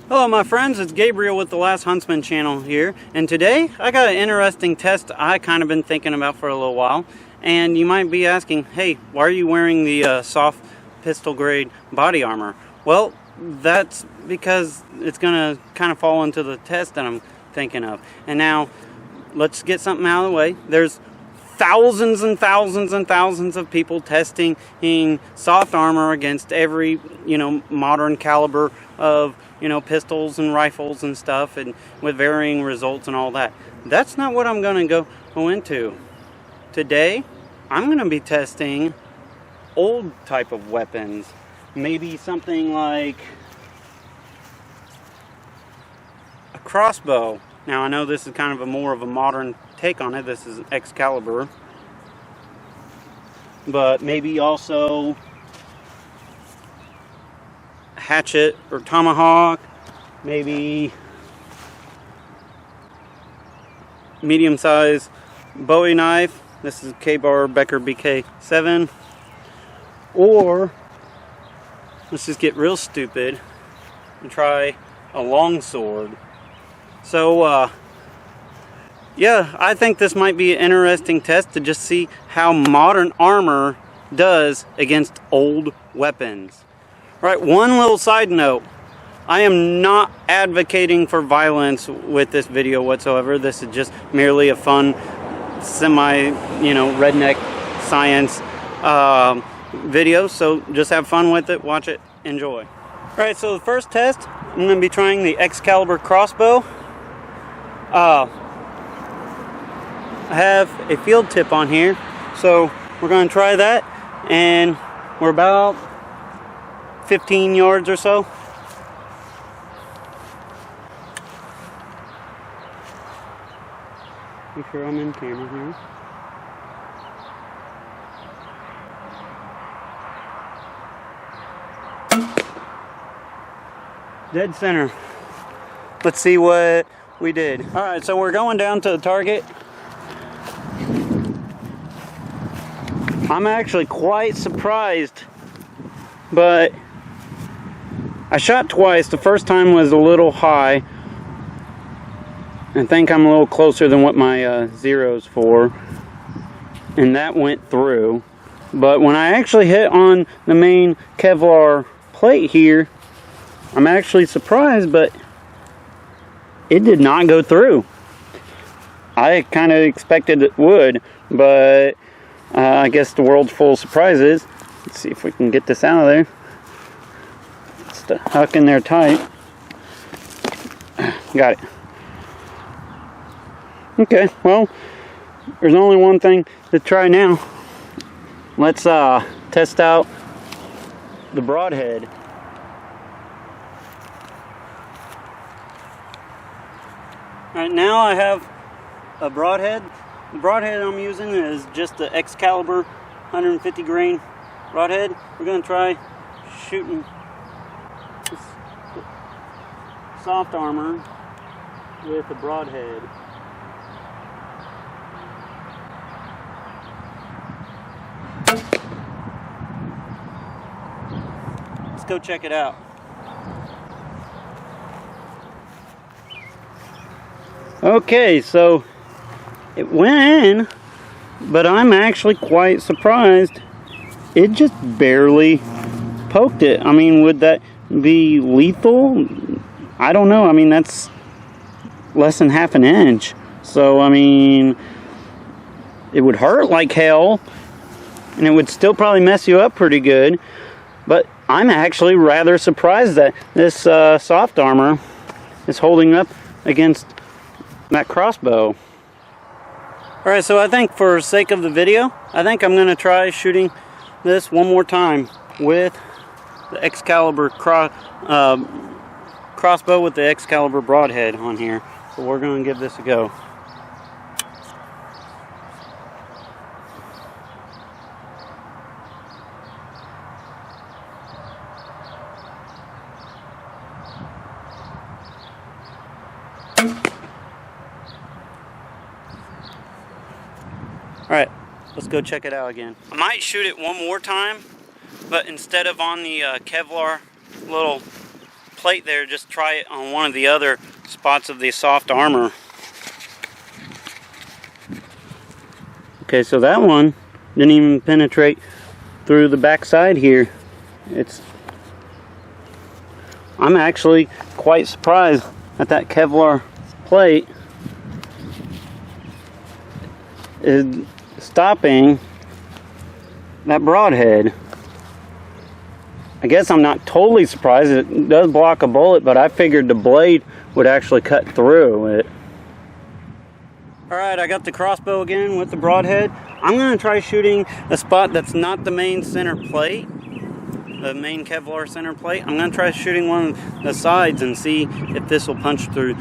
Hello my friends, it's Gabriel with the Last Huntsman channel here, and today I got an interesting test I kind of been thinking about for a little while. And you might be asking, hey, why are you wearing the soft pistol grade body armor? Well, that's because it's gonna kind of fall into the test that I'm thinking of. And now let's get something out of the way. There's thousands and thousands and thousands of people testing soft armor against every modern caliber of pistols and rifles and stuff, and with varying results and all that. That's not what I'm going to go into. Today, I'm going to be testing old type of weapons. Maybe something like a crossbow. Now, I know this is kind of more of a modern take on it. This is Excalibur. But maybe also Hatchet or tomahawk, maybe medium-sized Bowie knife. This is K-bar Becker BK7. Or let's just get real stupid and try a long sword. So yeah, I think this might be an interesting test to just see how modern armor does against old weapons. Right, one little side note. I am not advocating for violence with this video whatsoever. This is just merely a fun, redneck science video. So just have fun with it, watch it, enjoy. Alright, so the first test, I'm going to be trying the Excalibur Crossbow. I have a field tip on here, so we're going to try that, and we're about 15 yards or so. Make sure I'm in camera here. Dead center. Let's see what we did. Alright, so we're going down to the target. I'm actually quite surprised, but I shot twice. The first time was a little high. I think I'm a little closer than what my zero's for, and that went through. But when I actually hit on the main Kevlar plate here, I'm actually surprised, but it did not go through. I kind of expected it would, but I guess the world's full of surprises. Let's see if we can get this out of there. It's stuck in there tight. Got it. Okay, well, there's only one thing to try now. Let's test out the broadhead. Alright, now I have a broadhead. The broadhead I'm using is just the Excalibur 150 grain broadhead. We're going to try shooting this soft armor with a broadhead. Let's go check it out. Okay, so it went in, but I'm actually quite surprised. It just barely poked it. I mean, would that be lethal? I don't know. I mean, that's less than half an inch. So, I mean, it would hurt like hell, and it would still probably mess you up pretty good. But I'm actually rather surprised that this soft armor is holding up against that crossbow. Alright, so I think for sake of the video, I think I'm going to try shooting this one more time with the Excalibur crossbow with the Excalibur broadhead on here. So we're going to give this a go. Alright, let's go check it out again. I might shoot it one more time, but instead of on the Kevlar little plate there, just try it on one of the other spots of the soft armor. Okay, so that one didn't even penetrate through the back side here. I'm actually quite surprised that that Kevlar plate is stopping that broadhead. I guess I'm not totally surprised. It does block a bullet, but I figured the blade would actually cut through it. Alright, I got the crossbow again with the broadhead. I'm going to try shooting a spot that's not the main center plate, the main Kevlar center plate. I'm going to try shooting one of the sides and see if this will punch through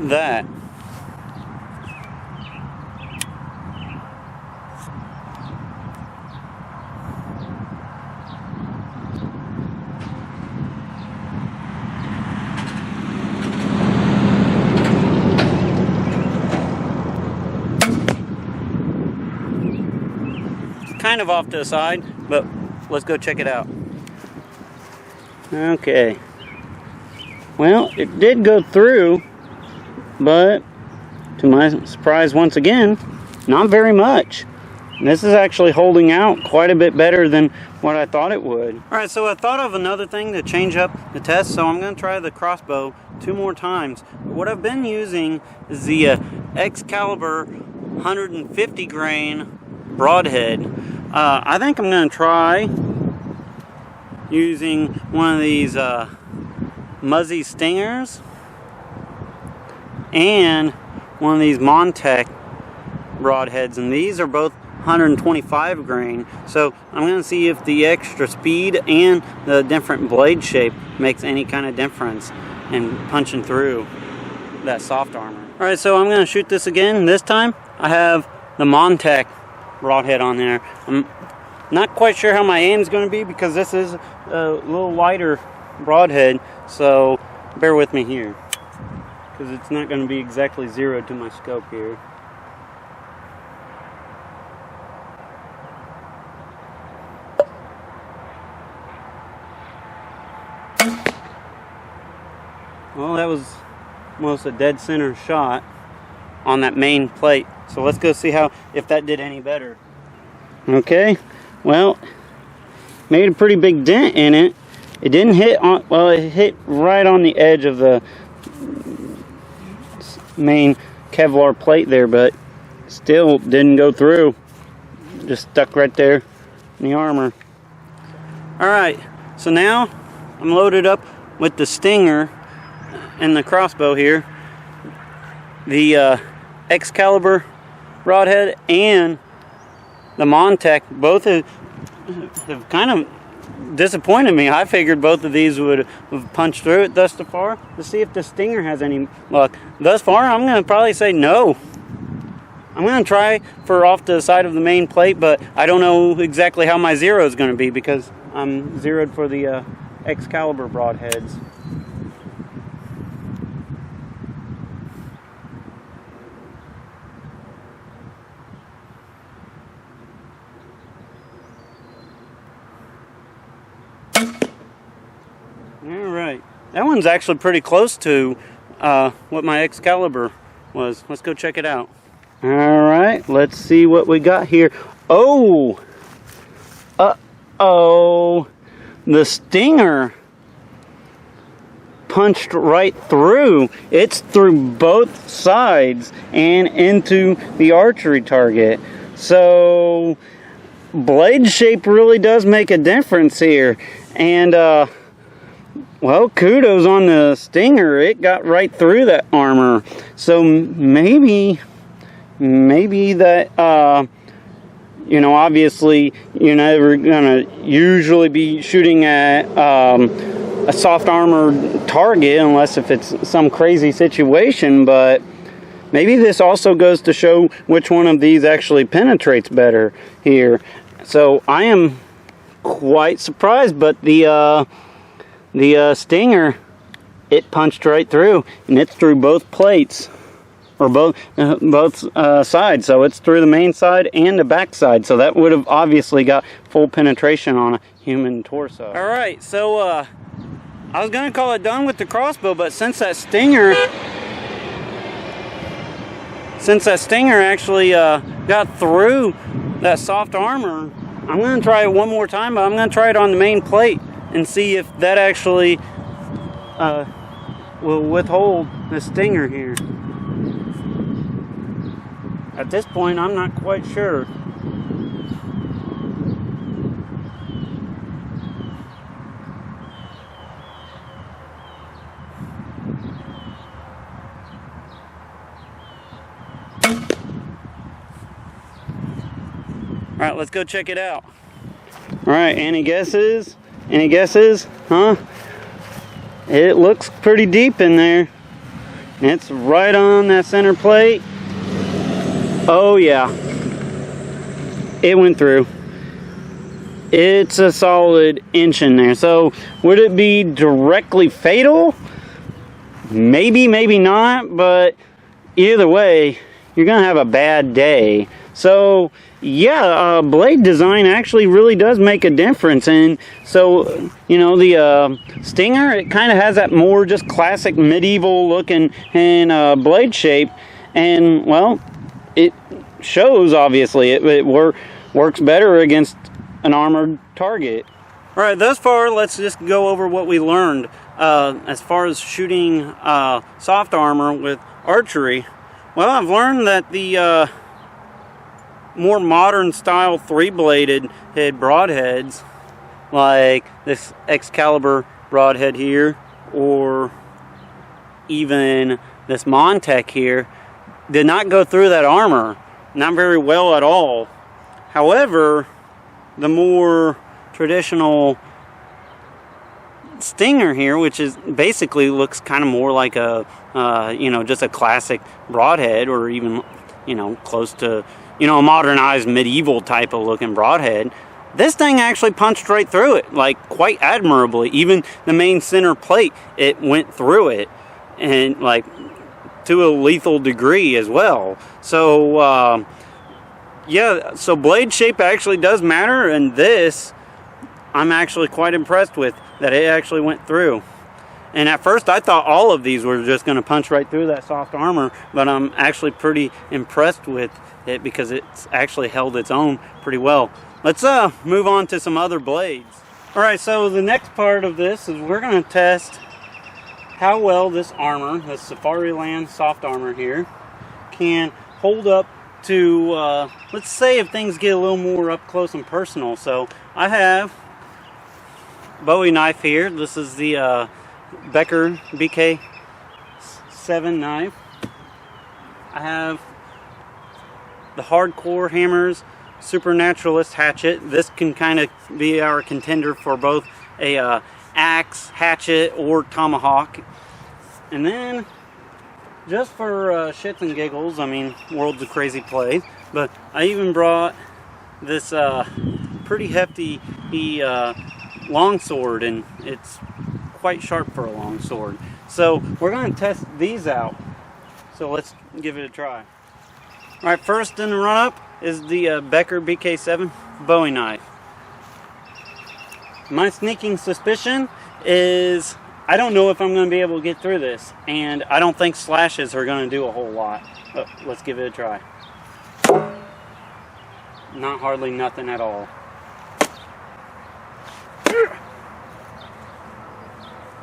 that. Kind of off to the side, but let's go check it out. Okay, well, it did go through, but to my surprise once again, not very much. This is actually holding out quite a bit better than what I thought it would. Alright, so I thought of another thing to change up the test, so I'm going to try the crossbow 2 more times. What I've been using is the Excalibur 150 grain broadhead. I think I'm going to try using one of these Muzzy Stingers and one of these Montec broadheads, and these are both 125 grain. So I'm going to see if the extra speed and the different blade shape makes any kind of difference in punching through that soft armor. Alright, so I'm going to shoot this again. This time I have the Montec broadhead on there. I'm not quite sure how my aim's going to be because this is a little lighter broadhead, so bear with me here because it's not going to be exactly zeroed to my scope here. Well, that was almost a dead center shot on that main plate. So let's go see if that did any better. Okay, well, made a pretty big dent in it. It didn't hit on, well, it hit right on the edge of the main Kevlar plate there, but still didn't go through. Just stuck right there in the armor. Alright, so now I'm loaded up with the Stinger and the crossbow here. The Excalibur broadhead and the Montec both have kind of disappointed me. I figured both of these would have punched through it thus far. Let's see if the Stinger has any luck. Thus far, I'm going to probably say no. I'm going to try for off to the side of the main plate, but I don't know exactly how my zero is going to be because I'm zeroed for the Excalibur broadheads. Alright, that one's actually pretty close to what my Excalibur was. Let's go check it out. Alright, let's see what we got here. Oh! Uh-oh! The Stinger punched right through. It's through both sides and into the archery target. So, blade shape really does make a difference here. And, well, kudos on the Stinger. It got right through that armor. So maybe that, you know, obviously you're never going to usually be shooting at a soft armored target unless if it's some crazy situation, but maybe this also goes to show which one of these actually penetrates better here. So I am quite surprised, but the Stinger, it punched right through, and it's through both plates, or both sides. So it's through the main side and the back side. So that would have obviously got full penetration on a human torso. All right, so I was gonna call it done with the crossbow, but since that stinger actually got through that soft armor, I'm gonna try it one more time, but I'm gonna try it on the main plate and see if that actually will withhold the stinger here. At this point, I'm not quite sure. Alright, let's go check it out. Alright, any guesses? Any guesses? Huh? It looks pretty deep in there. It's right on that center plate. Oh yeah. It went through. It's a solid inch in there. So, would it be directly fatal? Maybe, maybe not, but either way, you're gonna have a bad day. So, yeah, blade design actually really does make a difference. And so, you know, the Stinger, it kind of has that more just classic medieval looking and blade shape. And, well, it shows, obviously. It works better against an armored target. All right, thus far, let's just go over what we learned as far as shooting soft armor with archery. Well, I've learned that the more modern style three-bladed head broadheads, like this Excalibur broadhead here, or even this Montec here, did not go through that armor, not very well at all. However, the more traditional Stinger here, which is basically looks kind of more like a you know, just a classic broadhead, or even, you know, close to, you know, a modernized medieval type of looking broadhead. This thing actually punched right through it, like quite admirably. Even the main center plate, it went through it, and like to a lethal degree as well. So yeah, so blade shape actually does matter, and this I'm actually quite impressed with, that it actually went through. And at first I thought all of these were just going to punch right through that soft armor, but I'm actually pretty impressed with it because it's actually held its own pretty well. Let's move on to some other blades. Alright, so the next part of this is we're going to test how well this armor, this Safari Land soft armor here, can hold up to, let's say if things get a little more up close and personal. So I have Bowie Knife here. This is the Becker BK7 knife. I have the Hardcore Hammers Super Naturalist Hatchet. This can kind of be our contender for both a axe, hatchet, or tomahawk. And then, just for shits and giggles, I mean, world's a crazy place, but I even brought this pretty hefty longsword, and it's quite sharp for a longsword. So we're going to test these out. So let's give it a try. Alright, first in the run-up is the Becker BK7 Bowie knife. My sneaking suspicion is I don't know if I'm going to be able to get through this, and I don't think slashes are going to do a whole lot. But let's give it a try. Not hardly nothing at all.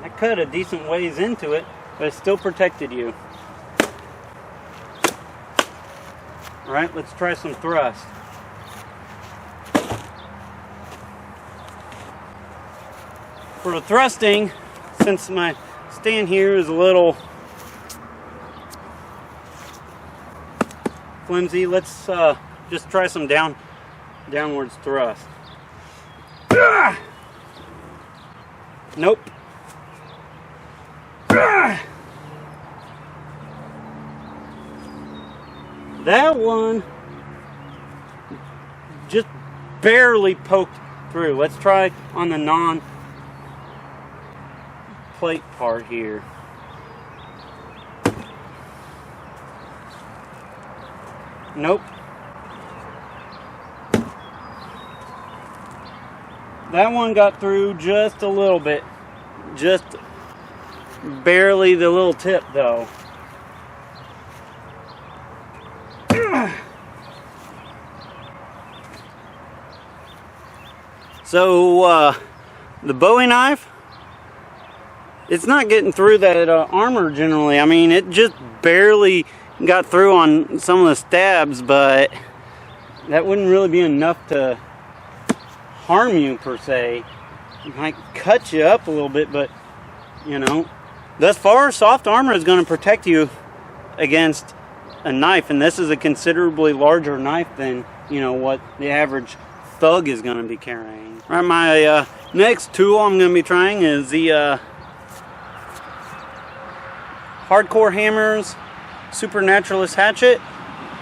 I cut a decent ways into it, but it still protected you. Alright, let's try some thrust. For the thrusting, since my stand here is a little flimsy, let's just try some downwards thrust. Nope. That one just barely poked through. Let's try on the non-plate part here. Nope. That one got through just a little bit. Just barely the little tip though. So the Bowie knife, it's not getting through that armor generally. I mean, it just barely got through on some of the stabs, but that wouldn't really be enough to harm you per se. It might cut you up a little bit, but you know, thus far soft armor is going to protect you against a knife, and this is a considerably larger knife than, you know, what the average thug is going to be carrying. All right, my next tool I'm going to be trying is the Hardcore Hammers Super Naturalist Hatchet.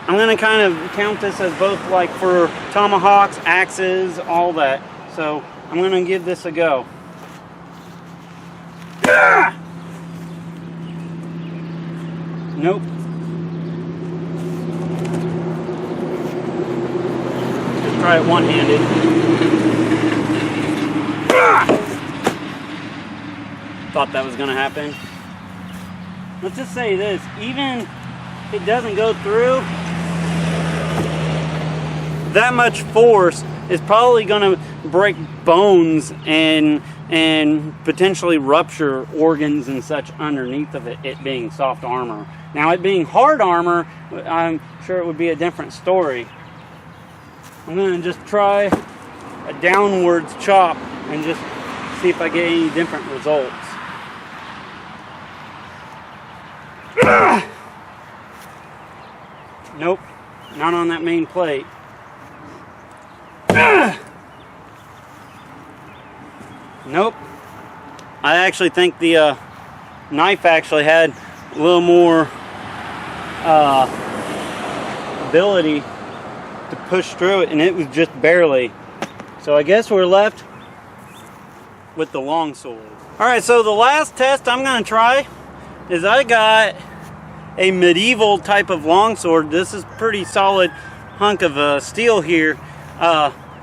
I'm going to kind of count this as both like for tomahawks, axes, all that. So I'm going to give this a go. Nope. Let's try it one-handed. Thought that was going to happen. Let's just say this, even if it doesn't go through, that much force is probably going to break bones and potentially rupture organs and such underneath of it being soft armor. Now, it being hard armor, I'm sure it would be a different story. I'm going to just try a downwards chop and just see if I get any different results. Nope, not on that main plate. Nope. I actually think the knife actually had a little more ability to push through it, and it was just barely. So I guess we're left with the long sword. Alright, so the last test I'm going to try is I got a medieval type of longsword. This is pretty solid hunk of steel here.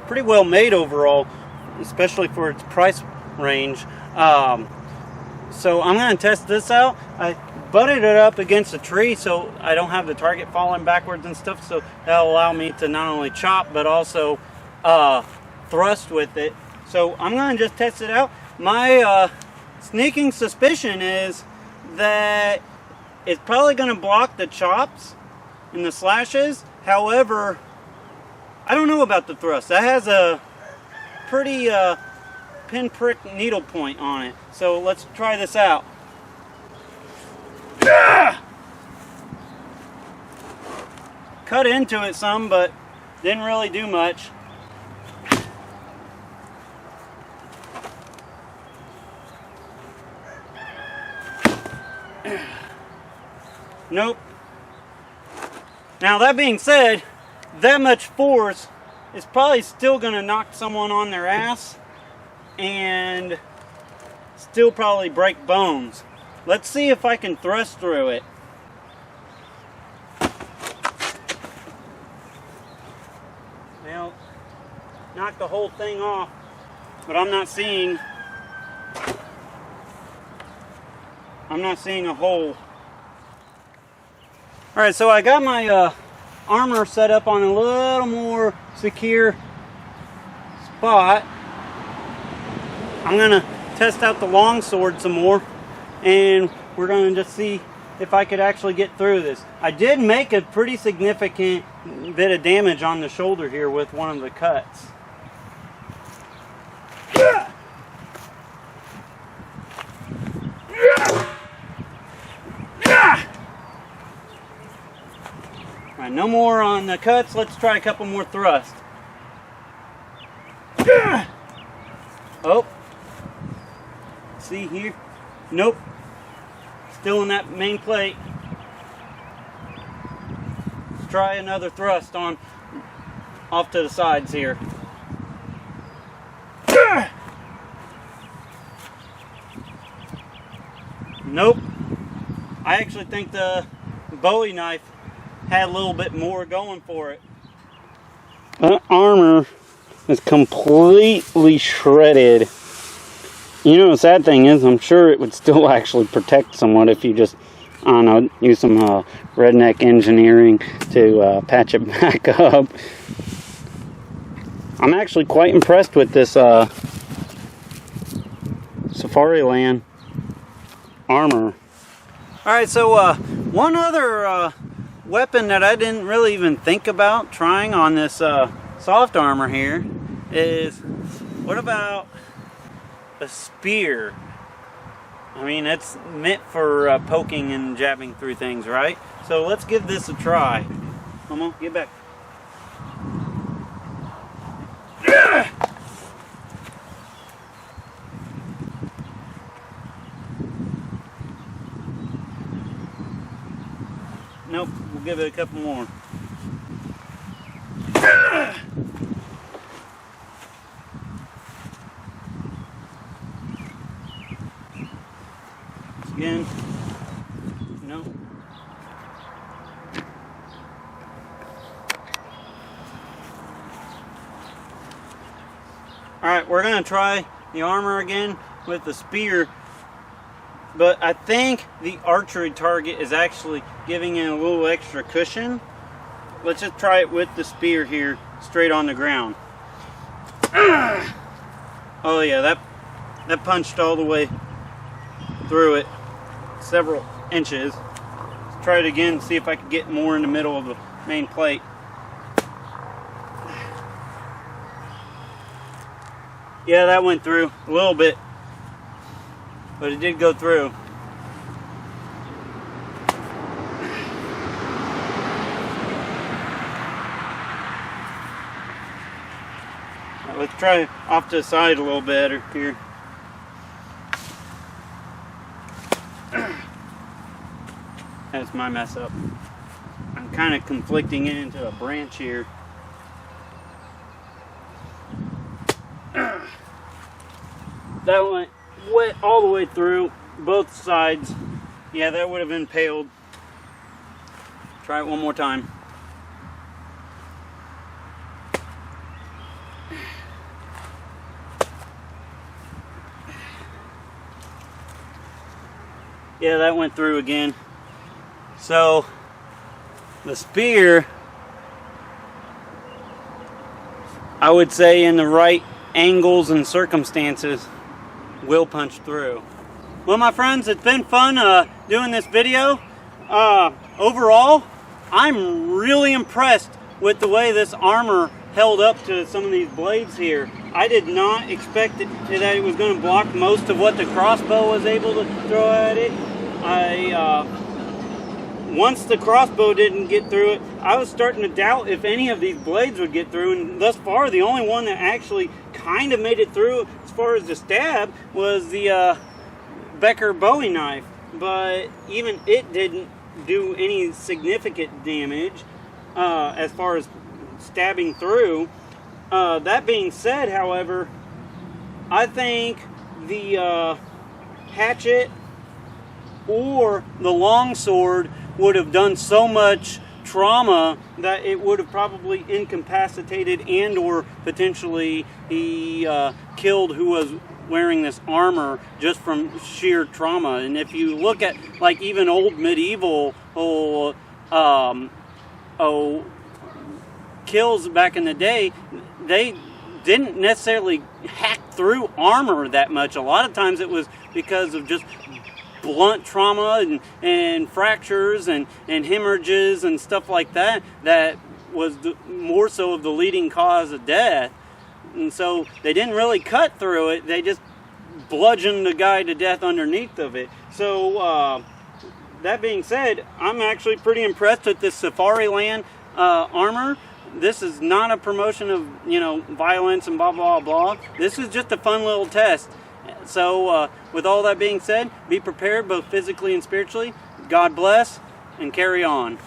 Pretty well made overall, especially for its price range. So I'm going to test this out. I butted it up against a tree so I don't have the target falling backwards and stuff, so that'll allow me to not only chop but also thrust with it. So I'm going to just test it out. My sneaking suspicion is that it's probably going to block the chops and the slashes. However, I don't know about the thrust. That has a pretty pinprick needle point on it. So let's try this out. Cut into it some, but didn't really do much. Nope. Now, that being said, that much force is probably still going to knock someone on their ass and still probably break bones. Let's see if I can thrust through it. Well, knock the whole thing off, but I'm not seeing a hole. Alright, so I got my armor set up on a little more secure spot. I'm going to test out the longsword some more, and we're going to just see if I could actually get through this. I did make a pretty significant bit of damage on the shoulder here with one of the cuts. Alright, no more on the cuts. Let's try a couple more thrusts. Oh. See here? Nope. Still in that main plate. Let's try another thrust on off to the sides here. Nope. I actually think the Bowie knife had a little bit more going for it. That armor is completely shredded. You know, the sad thing is, I'm sure it would still actually protect somewhat if you just, I don't know, use some redneck engineering to patch it back up. I'm actually quite impressed with this Safariland armor. Alright, so one other weapon that I didn't really even think about trying on this soft armor here is, what about a spear? I mean, it's meant for poking and jabbing through things, right? So let's give this a try. Come on, get back. Nope, we'll give it a couple more. Again, no. Alright, we're going to try the armor again with the spear, but I think the archery target is actually giving it a little extra cushion. Let's just try it with the spear here, straight on the ground. Oh yeah, that punched all the way through it, several inches. Let's try it again, see if I can get more in the middle of the main plate. Yeah, that went through a little bit, but it did go through. Now let's try off to the side a little better here. That's my mess up. I'm kind of conflicting it into a branch here. That went all the way through both sides. Yeah, that would have impaled. Try it one more time. Yeah, that went through again. So the spear, I would say in the right angles and circumstances, will punch through. Well, my friends, it's been fun doing this video. Overall, I'm really impressed with the way this armor held up to some of these blades here. I did not expect that it was going to block most of what the crossbow was able to throw at it. Once the crossbow didn't get through it, I was starting to doubt if any of these blades would get through, and thus far the only one that actually kind of made it through as far as the stab was the Becker Bowie Knife, but even it didn't do any significant damage as far as stabbing through. That being said, however, I think the Hatchet or the longsword would have done so much trauma that it would have probably incapacitated and or potentially killed who was wearing this armor just from sheer trauma. And if you look at like even old medieval kills back in the day, they didn't necessarily hack through armor that much. A lot of times it was because of just blunt trauma and fractures and hemorrhages and stuff like that that was more so of the leading cause of death. And so they didn't really cut through it, they just bludgeoned the guy to death underneath of it. So that being said, I'm actually pretty impressed with this Safariland armor. This is not a promotion of, you know, violence and blah blah blah. This is just a fun little test. So with all that being said, be prepared both physically and spiritually. God bless, and carry on.